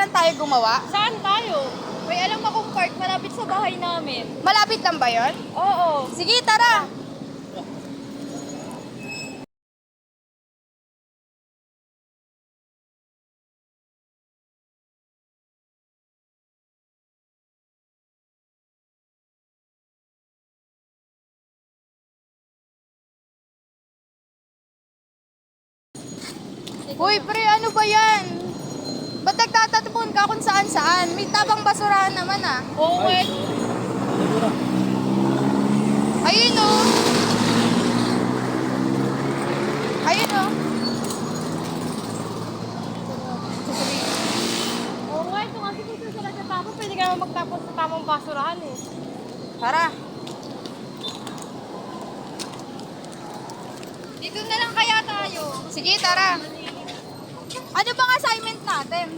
naman tayo gumawa? Saan tayo? May alam akong park malapit sa bahay namin. Malapit lang ba yun? Oo. Sige, tara! Uy, pre, ano ba yan? Ba't nagtatatapon ka kung saan-saan? May tabang basurahan naman ah. Oo, wait. Ayun oh. Ayun oh. Oo, wait. Kung kasi kung saan sila tapos, pwede ka naman magtapos sa tamang basurahan eh. Tara. Dito na lang kaya tayo. Sige, tara. Ano bang assignment natin?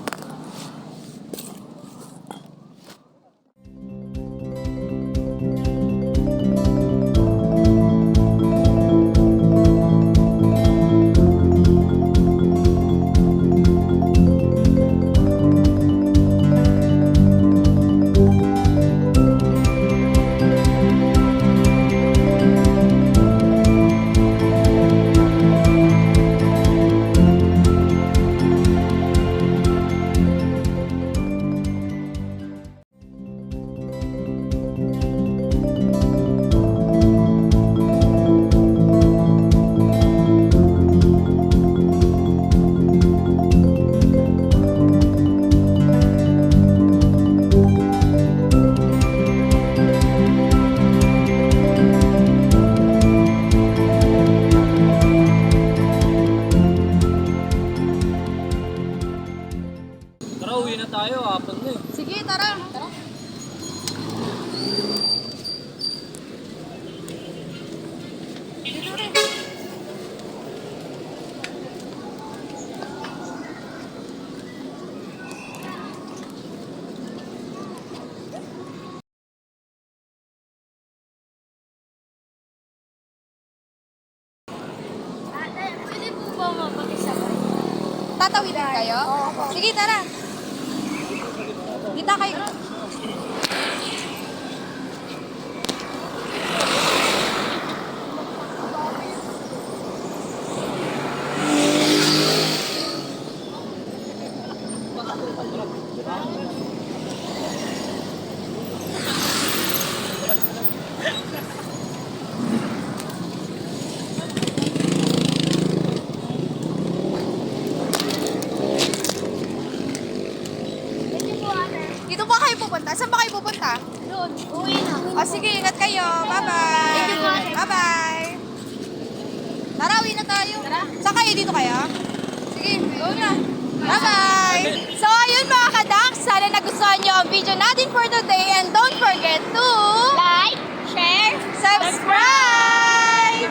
Tara, uwi na tayo. Hapon na eh. Sige, tara. Tara. Dito rin. Ate, pwede po ba mapag-isabay? Tatawidin kayo? Sige, tara. Kita kayo. Pwede po ate. Dito ba kayo pupunta? Saan ba kayo pupunta? Doon, uwi na. O sige, ingat kayo. Bye-bye. Thank you, Mate. Bye-bye. Tara, uwi na tayo. Tara. Saan kayo? Dito kayo? Sige, go na. Bye-bye. So, ayun mga kadaks. Sana nagustuhan nyo ang video natin for today. And don't forget to Like, share, subscribe!